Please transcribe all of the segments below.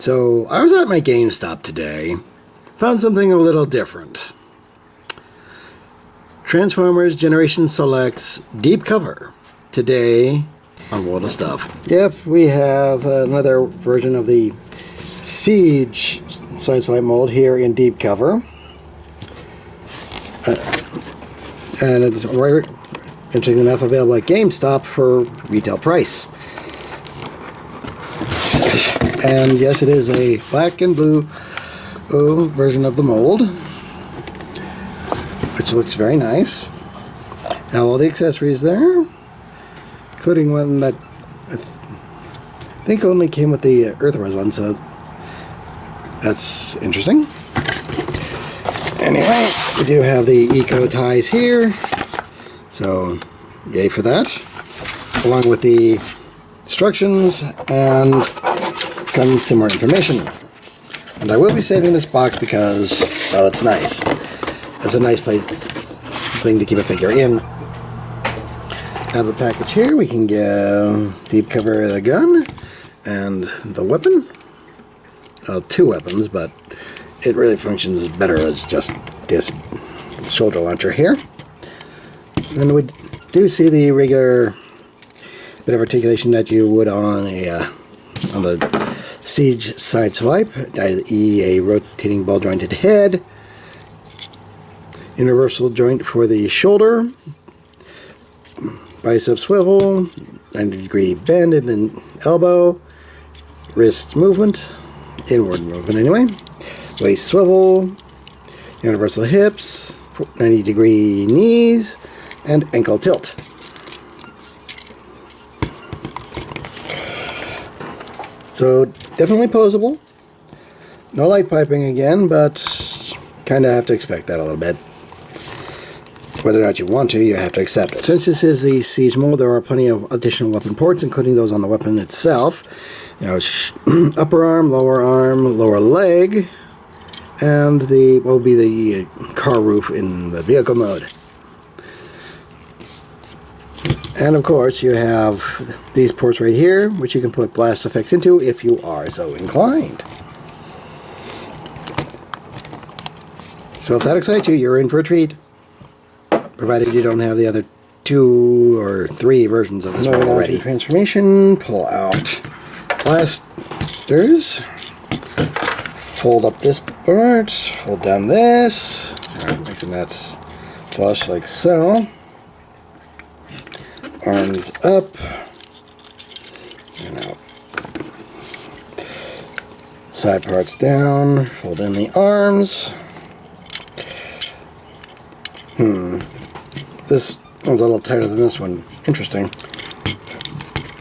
So, I was at my GameStop today, found something a little different. Transformers Generation Selects Deep Cover, today on World of Stuff. Yep, we have another version of the Siege Sideswipe mold here in Deep Cover. And it's interesting enough available at GameStop for retail price. And yes, it is a black and blue version of the mold, which looks very nice. Have all the accessories there, including one that I think only came with the Earthrise one, so that's interesting. Anyway, we do have the eco ties here, so yay for that, along with the instructions and consumer information. And I will be saving this box because, well, it's nice. It's a nice thing to keep a figure in. Out of the package here, we can get deep cover of the gun and the weapon. Two weapons, but it really functions better as just this shoulder launcher here. And we do see the regular bit of articulation that you would on the Siege Sideswipe, i.e. a rotating ball jointed head, universal joint for the shoulder, bicep swivel, 90-degree bend in the elbow, wrist movement, inward movement anyway, waist swivel, universal hips, 90-degree knees, and ankle tilt. So definitely posable. No light piping again, but kind of have to expect that a little bit. Whether or not you want to, you have to accept it. Since this is the Siege mold, there are plenty of additional weapon ports, including those on the weapon itself. Now, upper arm, lower leg, and what will be the car roof in the vehicle mode. And of course, you have these ports right here, which you can put blast effects into if you are so inclined. So if that excites you, you're in for a treat. Provided you don't have the other 2 or 3 versions of this one already. Transformation, pull out blasters, fold up this part, fold down this, making that flush like so. Arms up, and out. Side parts down, fold in the arms. This one's a little tighter than this one. Interesting.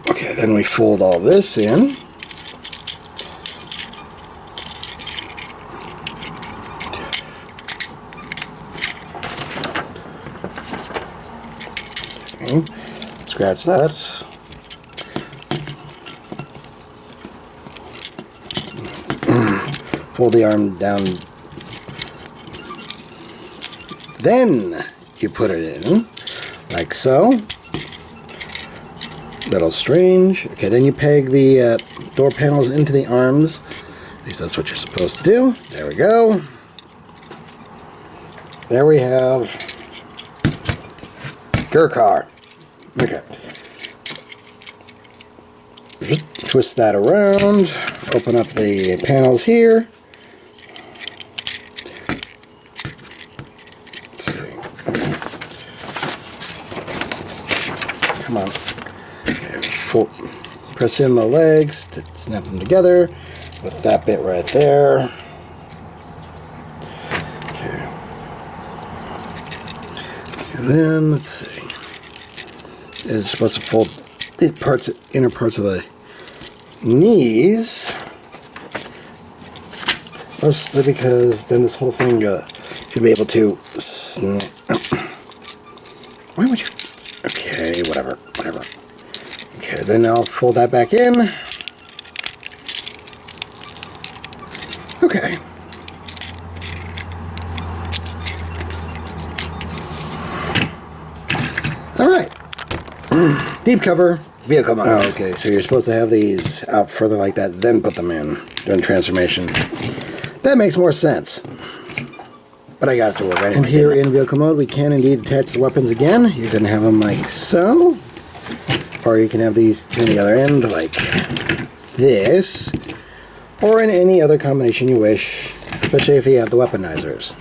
Okay, then we fold all this in. Okay. Scratch that. Fold the arm down. Then you put it in, like so. Little strange. Okay, then you peg the door panels into the arms. At least that's what you're supposed to do. There we go. There we have Gurkar. Okay. Twist that around, open up the panels here. Let's see. Come on. Okay, press in the legs to snap them together with that bit right there. Okay. And then, let's see. It's supposed to fold the inner parts of the knees, mostly because then this whole thing should be able to snap. Why would you? Okay, whatever. Okay, then I'll fold that back in. Okay. All right. Deep cover. vehicle mode. Oh, okay, so you're supposed to have these out further like that, then put them in during transformation. That makes more sense. But I got it to work anyway. And here in vehicle mode, we can indeed attach the weapons again. You can have them like so. Or you can have these to the other end like this. Or in any other combination you wish, especially if you have the weaponizers.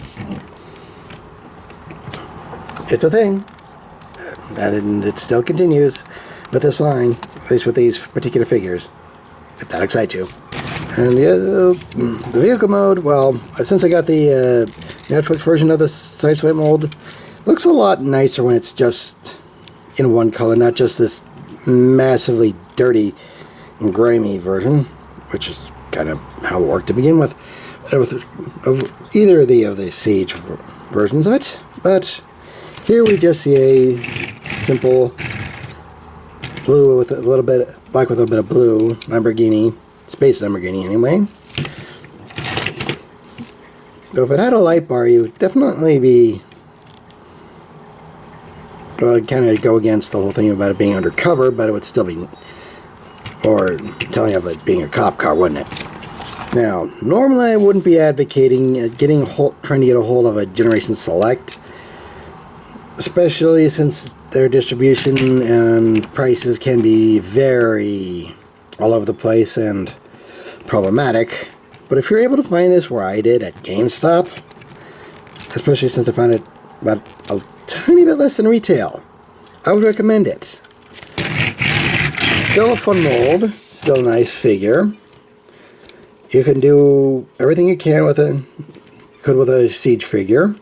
It's a thing. And it still continues with this line, at least with these particular figures, if that excites you. And the vehicle mode, well, since I got the Netflix version of the Sideswipe mold, looks a lot nicer when it's just in one color, not just this massively dirty and grimy version, which is kind of how it worked to begin with either of the Siege versions of it. But here we just see a simple blue with a little bit, black with a little bit of blue Lamborghini, space Lamborghini anyway. So if it had a light bar, you would definitely be, well, it'd kind of go against the whole thing about it being undercover, but it would still be, or telling of it being a cop car, wouldn't it? Now, normally I wouldn't be advocating trying to get a hold of a Generation Select, especially since their distribution and prices can be very all over the place and problematic. But if you're able to find this where I did at GameStop, especially since I found it about a tiny bit less than retail, I would recommend it. Still a fun mold, still a nice figure. You can do everything you can with a Siege figure,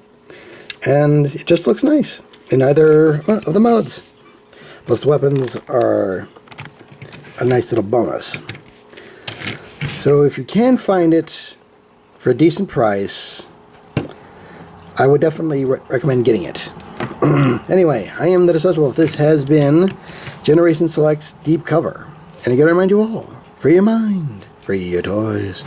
and it just looks nice in either of the modes. Plus the weapons are a nice little bonus. So if you can find it for a decent price, I would definitely recommend getting it. Anyway, I am the Deceptiwolf. This has been Generation Select's Deep Cover. And I gotta remind you all, free your mind, free your toys.